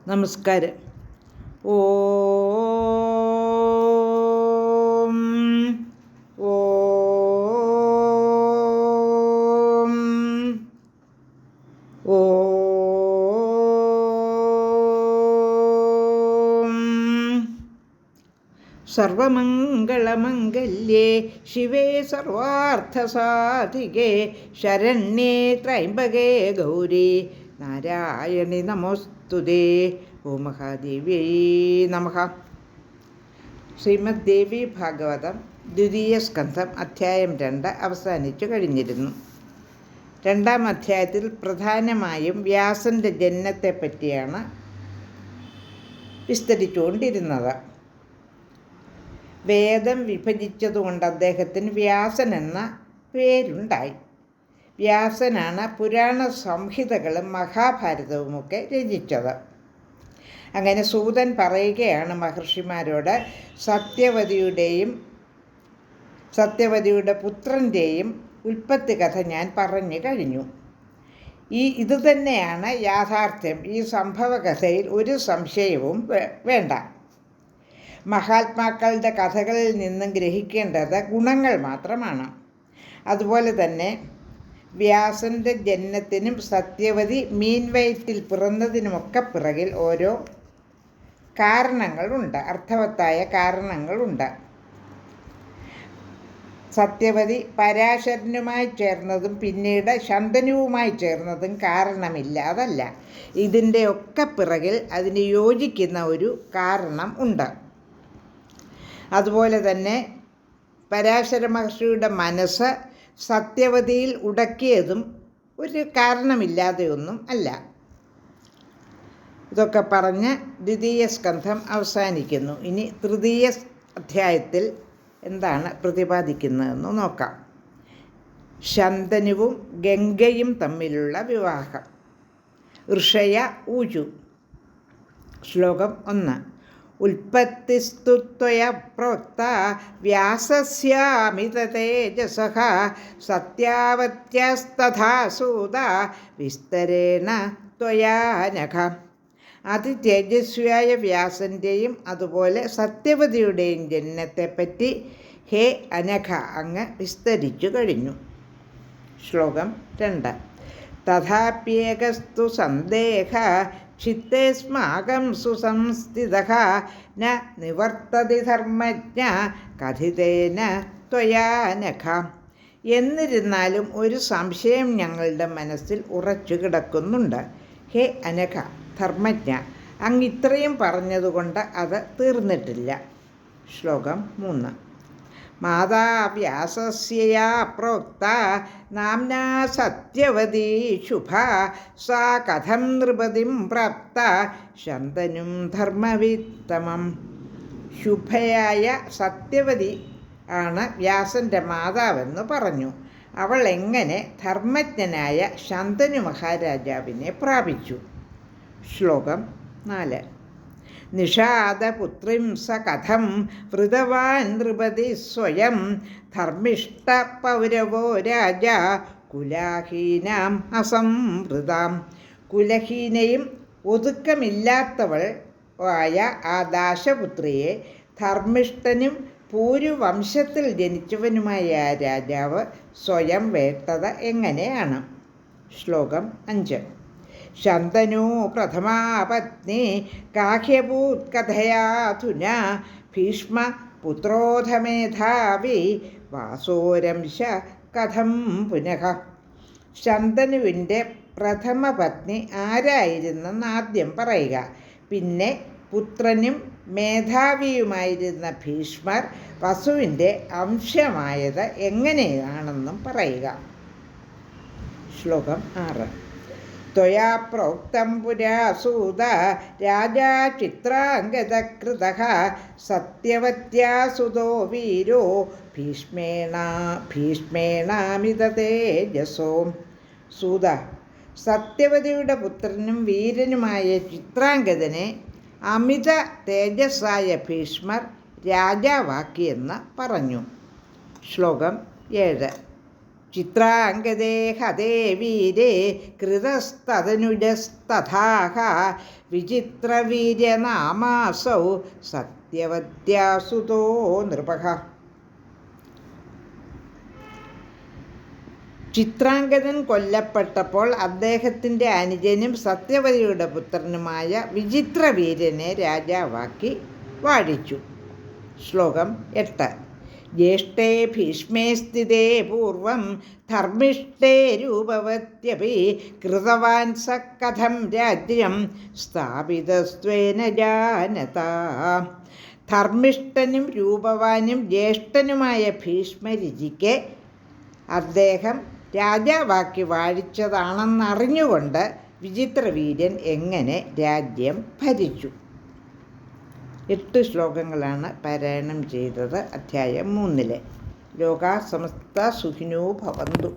നമസ്കാരം. ഓം ഓം ഓം. സർവമംഗളമംഗല്യേ ശിവേ സർവാർത്ഥസാധികേ ശരണ്യേ ത്രയംബകേ ഗൗരി നാരായണി നമോസ്തുതേ. ഓം മഹാദേവ്യൈ നമഃ. ശ്രീമദ് ദേവി ഭാഗവതം ദ്വിതീയ സ്കന്ധം അധ്യായം 2 അവസാനിച്ചു കഴിഞ്ഞിരുന്നു. 2-ാം അധ്യായത്തിൽ പ്രധാനമായും വ്യാസൻ്റെ ജനനത്തെപ്പറ്റിയാണ് വിസ്തരിച്ചുകൊണ്ടിരുന്നത്. വേദം വിഭജിച്ചതുകൊണ്ട് അദ്ദേഹത്തിന് വ്യാസൻ എന്ന പേരുണ്ടായി. വ്യാസനാണ് പുരാണ സംഹിതകളും മഹാഭാരതവുമൊക്കെ രചിച്ചത്. അങ്ങനെ സൂതൻ പറയുകയാണ് മഹർഷിമാരോട്, സത്യവതിയുടെ പുത്രൻ്റെയും ഉൽപ്പത്തി കഥ ഞാൻ പറഞ്ഞു കഴിഞ്ഞു. ഇത് തന്നെയാണ് യാഥാർത്ഥ്യം. ഈ സംഭവകഥയിൽ ഒരു സംശയവും വേണ്ട. മഹാത്മാക്കളുടെ കഥകളിൽ നിന്നും ഗ്രഹിക്കേണ്ടത് ഗുണങ്ങൾ മാത്രമാണ്. അതുപോലെ തന്നെ വ്യാസൻ്റെ ജനനത്തിനും സത്യവതി മീൻവയറ്റിൽ പിറന്നതിനുമൊക്കെ പിറകിൽ ഓരോ കാരണങ്ങളുണ്ട്, അർത്ഥവത്തായ കാരണങ്ങളുണ്ട്. സത്യവതി പരാശരനുമായി ചേർന്നതും പിന്നീട് ശന്തനുവുമായി ചേർന്നതും കാരണമില്ലാതല്ല. ഇതിൻ്റെയൊക്കെ പിറകിൽ അതിന് യോജിക്കുന്ന ഒരു കാരണം ഉണ്ട്. അതുപോലെ തന്നെ പരാശര മഹർഷിയുടെ മനസ്സ് സത്യവതിയിൽ ഉടക്കിയതും ഒരു കാരണമില്ലാതെയൊന്നും അല്ല. ഇതൊക്കെ പറഞ്ഞ് ദ്വിതീയ സ്കന്ധം അവസാനിക്കുന്നു. ഇനി തൃതീയ അധ്യായത്തിൽ എന്താണ് പ്രതിപാദിക്കുന്നതെന്ന് നോക്കാം. ശന്തനുവും ഗംഗയും തമ്മിലുള്ള വിവാഹം. ഋഷയ ഊചു. ശ്ലോകം 1. ഉൽപ്പത്തിസ്തു ത്വയ പ്രോക്ത വ്യാസസ്യാമിത തേജസഃ സത്യാവത്യസ്തഥാ സൂത വിസ്തരേണ ത്വയാ നഖ. അതിതേജസ്വിയായ വ്യാസൻ്റെയും അതുപോലെ സത്യവതിയുടെയും ജനനത്തെപ്പറ്റി ഹേ അനഘ അങ്ങ് വിസ്തരിച്ചു കഴിഞ്ഞു. ശ്ലോകം 2. തഥാപ്യേകസ്തു സന്ദേഹ ചിത്തേസ്മാകം സുസംസ്ഥിതഃ ന നിവർത്തതി ധർമ്മജ്ഞ കഥിതേന ത്വയാ നഖ. എന്നിരുന്നാലും ഒരു സംശയം ഞങ്ങളുടെ മനസ്സിൽ ഉറച്ചു കിടക്കുന്നുണ്ട്. ഹേ അനഘ, ധർമ്മജ്ഞ, അങ്ങ് ഇത്രയും പറഞ്ഞതുകൊണ്ട് അത് തീർന്നിട്ടില്ല. ശ്ലോകം 3. മാതാ വ്യാസസ്യയാ പ്രോക്ത നാംനാ സത്യവതി ശുഭ സാ കഥം നൃപതിം പ്രാപ്ത ശന്തനും ധർമ്മവിത്തമം. ശുഭയായ സത്യവതി ആണ് വ്യാസൻ്റെ മാതാവെന്ന് പറഞ്ഞു. അവൾ എങ്ങനെ ധർമ്മജ്ഞനായ ശന്തനു മഹാരാജാവിനെ പ്രാപിച്ചു? ശ്ലോകം 4. നിഷാദപുത്രിം സ കഥം വൃതവാൻ നൃപതി സ്വയം ധർമ്മിഷ്ഠ പൗരവോ രാജ കുലഹീനാം അസംവൃതാം. കുലഹീനയും ഒതുക്കമില്ലാത്തവൾ ആയ ആ ദാശപുത്രിയെ ധർമ്മിഷ്ഠനും പൂരുവംശത്തിൽ ജനിച്ചവനുമായ ആ രാജാവ് സ്വയം വേട്ടത് എങ്ങനെയാണ്? ശ്ലോകം 5. ശന്തനു പ്രഥമാ പത്നി കാഹ്യഭൂത് കഥയാധുന ഭീഷ്മ പുത്രോധമേധാവി വാസോരംശ കഥം പുനഃ. ശന്തനുവിൻ്റെ പ്രഥമ പത്നി ആരായിരുന്നെന്ന് ആദ്യം പറയുക. പിന്നെ പുത്രനും മേധാവിയുമായിരുന്ന ഭീഷ്മർ വസുവിൻ്റെ അംശമായത് എങ്ങനെയാണെന്നും പറയുക. ശ്ലോകം 6. ത്വയാ പ്രോക്തം പുരാ സൂത രാജാ ചിത്രാംഗദകൃതഃ സത്യവത്യാ സുതോ വീരോ ഭീഷ്മേണാമിത തേജസോ. സൂത, സത്യവതിയുടെ പുത്രനും വീരനുമായ ചിത്രാംഗദനെ അമിത തേജസ്സായ ഭീഷ്മർ രാജാവാക്കിയെന്ന് പറഞ്ഞു. ശ്ലോകം 7. ചിത്രാംഗദേ ഹതേ വീരേ കൃതസ്തതനുജസ്തഥാഹ വിചിത്രവീര്യനാമാസൗ സത്യവത്യാസുതോ നൃപഃ. ചിത്രാംഗദൻ കൊല്ലപ്പെട്ടപ്പോൾ അദ്ദേഹത്തിൻ്റെ അനുജനും സത്യവതിയുടെ പുത്രനുമായ വിചിത്രവീര്യനെ രാജാവാക്കി വാഴിച്ചു. ശ്ലോകം 8. ജ്യേഷ്ഠേ ഭീഷ്മേ സ്ഥിതേ പൂർവം ധർമ്മിഷ്ഠേ രൂപവത്യപി കൃതവാൻ സ കഥം രാജ്യം സ്ഥാപിതസ്ത്വേന ജാനത. ധർമ്മിഷ്ഠനും രൂപവാനും ജ്യേഷ്ഠനുമായ ഭീഷ്മരുചിക്ക് അദ്ദേഹം രാജാവാക്കി വാഴിച്ചതാണെന്നറിഞ്ഞുകൊണ്ട് വിചിത്രവീര്യൻ എങ്ങനെ രാജ്യം ഭരിച്ചു. 8 ശ്ലോകങ്ങളാണ് പാരായണം ചെയ്തത്. അധ്യായം 3. ലോകാ സമസ്ത സുഖിനോ ഭവന്തു.